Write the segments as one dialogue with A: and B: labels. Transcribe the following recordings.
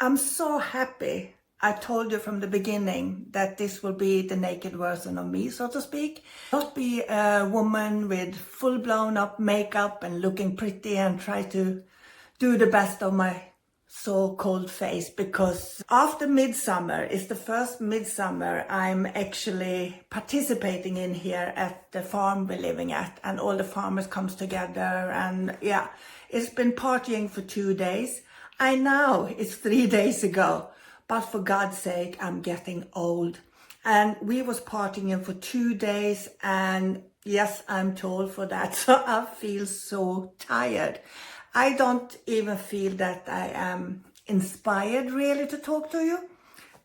A: I'm so happy. I told you from the beginning that this will be the naked version of me, so to speak. Not be a woman with full blown up makeup and looking pretty and try to do the best of my so-called face, because after Midsummer is the first Midsummer I'm actually participating in here at the farm we're living at, and all the farmers comes together, and yeah, it's been partying for 2 days. I know it's 3 days ago, but for God's sake, I'm getting old. And we was partying for 2 days, and yes, I'm told for that. So I feel so tired. I don't even feel that I am inspired really to talk to you,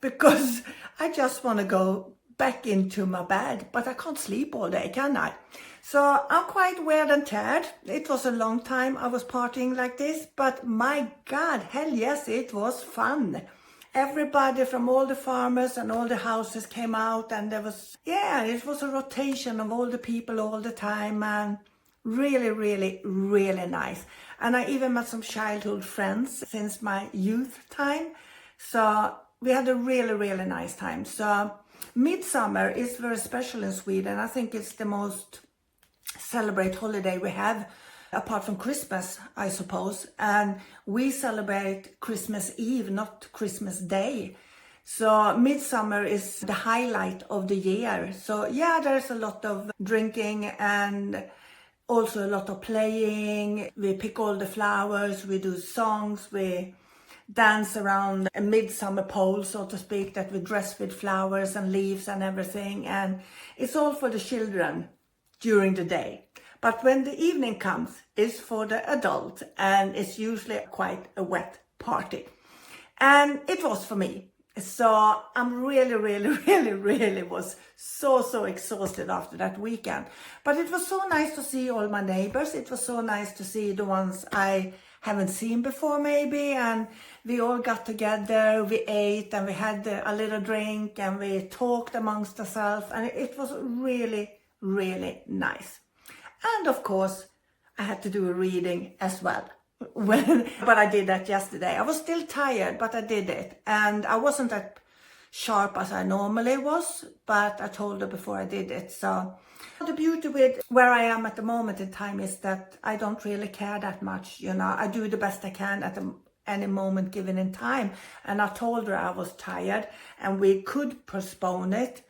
A: because I just want to go back into my bed, but I can't sleep all day, can I? So I'm quite weird and tired. It was a long time I was partying like this, but my God, hell yes, it was fun. Everybody from all the farmers and all the houses came out, and there was, yeah, it was a rotation of all the people all the time, and really, really, really nice. And I even met some childhood friends since my youth time. So we had a really, really nice time. So Midsummer is very special in Sweden. I think it's the most celebrate holiday we have, apart from Christmas, I suppose. And we celebrate Christmas Eve, not Christmas Day. So Midsummer is the highlight of the year. So yeah, there's a lot of drinking and also a lot of playing. We pick all the flowers, we do songs, we dance around a midsummer pole, so to speak, that we dress with flowers and leaves and everything. And it's all for the children during the day. But when the evening comes, it's for the adult, and it's usually quite a wet party. And it was for me. So I'm really, really, really, really was so exhausted after that weekend. But it was so nice to see all my neighbors. It was so nice to see the ones I haven't seen before maybe. And we all got together, we ate, and we had a little drink, and we talked amongst ourselves. And it was really, really nice. And of course, I had to do a reading as well. But I did that yesterday. I was still tired, but I did it. And I wasn't that sharp as I normally was, but I told her before I did it. So the beauty with where I am at the moment in time is that I don't really care that much. You know, I do the best I can at any moment given in time. And I told her I was tired and we could postpone it.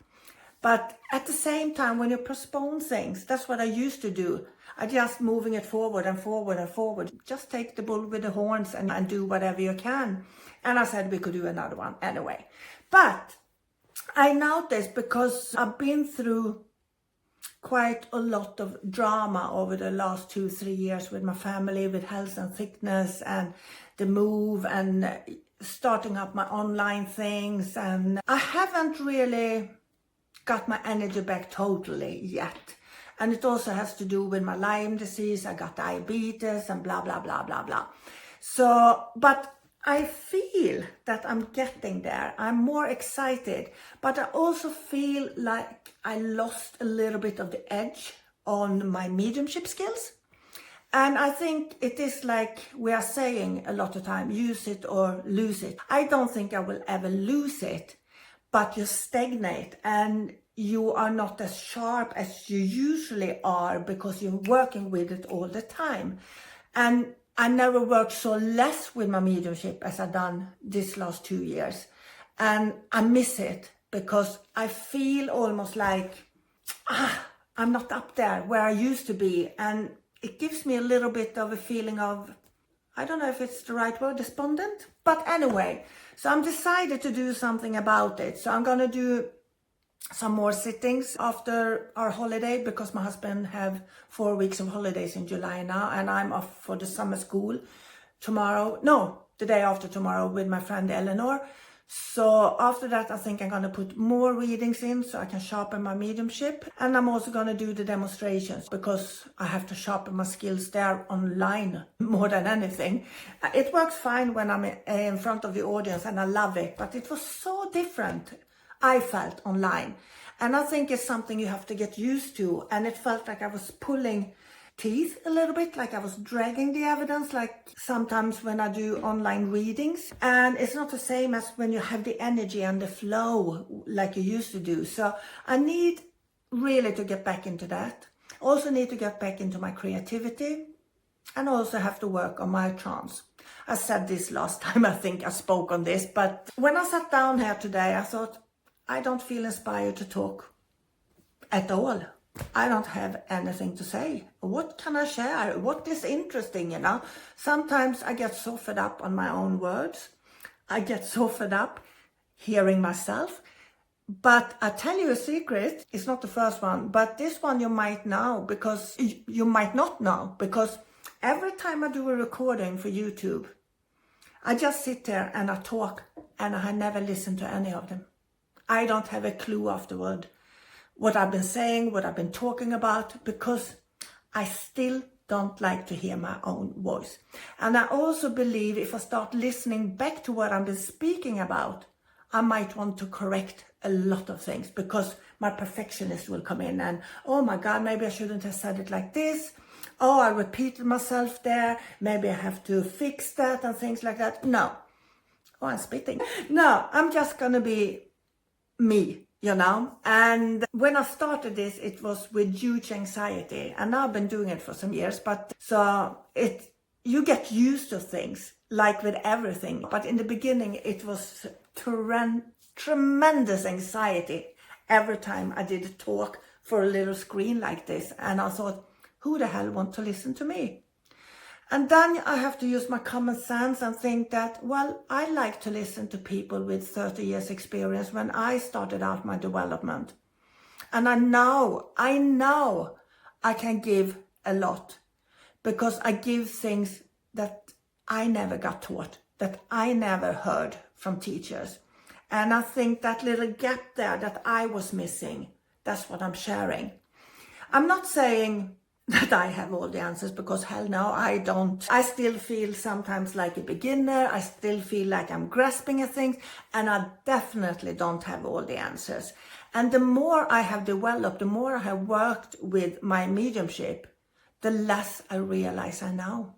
A: But at the same time, when you postpone things, that's what I used to do. I just moving it forward and forward and forward. Just take the bull with the horns and do whatever you can. And I said we could do another one anyway. But I noticed, because I've been through quite a lot of drama over the last 2-3 years with my family, with health and fitness and the move and starting up my online things. And I haven't really got my energy back totally yet. And it also has to do with my Lyme disease. I got diabetes and blah, blah, blah, blah, blah. So, but I feel that I'm getting there. I'm more excited, but I also feel like I lost a little bit of the edge on my mediumship skills. And I think it is like we are saying a lot of time, use it or lose it. I don't think I will ever lose it, but you stagnate and you are not as sharp as you usually are because you're working with it all the time. And I never worked so less with my mediumship as I've done this last 2 years. And I miss it because I feel almost like, I'm not up there where I used to be. And it gives me a little bit of a feeling of, I don't know if it's the right word, despondent. But anyway, so I'm decided to do something about it. So I'm going to do some more sittings after our holiday, because my husband have 4 weeks of holidays in July now, and I'm off for the summer school tomorrow. No, the day after tomorrow with my friend Eleanor. So after that, I think I'm going to put more readings in so I can sharpen my mediumship. And I'm also going to do the demonstrations because I have to sharpen my skills there online more than anything. It works fine when I'm in front of the audience and I love it, but it was so different, I felt, online. And I think it's something you have to get used to. And it felt like I was pulling teeth a little bit, like I was dragging the evidence, like sometimes when I do online readings. And it's not the same as when you have the energy and the flow like you used to do. So I need really to get back into that. Also need to get back into my creativity, and also have to work on my trance. I said this last time, I think I spoke on this, but when I sat down here today, I thought, I don't feel inspired to talk at all. I don't have anything to say. What can I share? What is interesting, you know? Sometimes I get so fed up on my own words. I get so fed up hearing myself. But I tell you a secret, it's not the first one, but this one you might know, because you might not know, because every time I do a recording for YouTube, I just sit there and I talk, and I never listen to any of them. I don't have a clue afterward what I've been saying, what I've been talking about, because I still don't like to hear my own voice. And I also believe if I start listening back to what I've been speaking about, I might want to correct a lot of things, because my perfectionist will come in and, oh my God, maybe I shouldn't have said it like this. Oh, I repeated myself there. Maybe I have to fix that and things like that. No. Oh, I'm spitting. No, I'm just going to be me, you know. And when I started this, it was with huge anxiety. And now I've been doing it for some years. But so you get used to things, like with everything. But in the beginning, it was tremendous anxiety every time I did a talk for a little screen like this. And I thought, who the hell wants to listen to me? And then I have to use my common sense and think that, well, I like to listen to people with 30 years experience when I started out my development. And I know I can give a lot, because I give things that I never got taught, that I never heard from teachers. And I think that little gap there that I was missing, that's what I'm sharing. I'm not saying that I have all the answers, because hell no, I don't. I still feel sometimes like a beginner. I still feel like I'm grasping at things, and I definitely don't have all the answers. And the more I have developed, the more I have worked with my mediumship, the less I realize I know.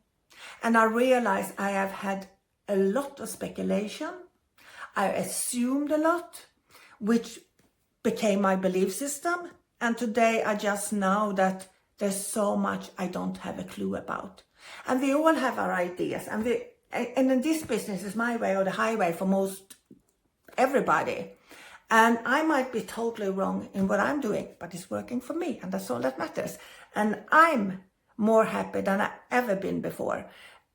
A: And I realize I have had a lot of speculation. I assumed a lot, which became my belief system. And today I just know that there's so much I don't have a clue about. And we all have our ideas. And in this business, it's my way or the highway for most everybody. And I might be totally wrong in what I'm doing, but it's working for me. And that's all that matters. And I'm more happy than I've ever been before.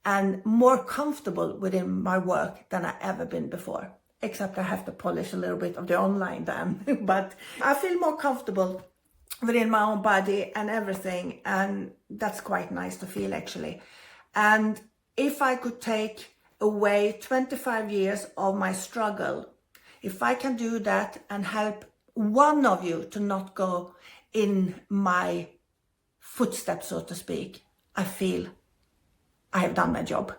A: And more comfortable within my work than I've ever been before. Except I have to polish a little bit of the online then. But I feel more comfortable within my own body and everything, and that's quite nice to feel, actually. And if I could take away 25 years of my struggle, if I can do that and help one of you to not go in my footsteps, so to speak, I feel I have done my job,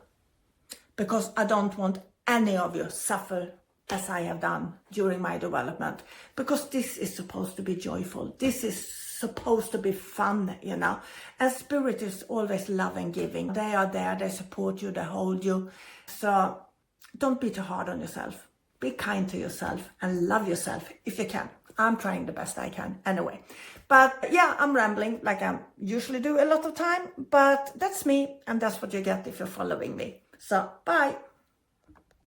A: because I don't want any of you suffer as I have done during my development, because this is supposed to be joyful. This is supposed to be fun, you know. And spirit is always love and giving. They are there, they support you, they hold you. So don't be too hard on yourself. Be kind to yourself and love yourself if you can. I'm trying the best I can anyway. But yeah, I'm rambling like I usually do a lot of time, but that's me, and that's what you get if you're following me. So bye.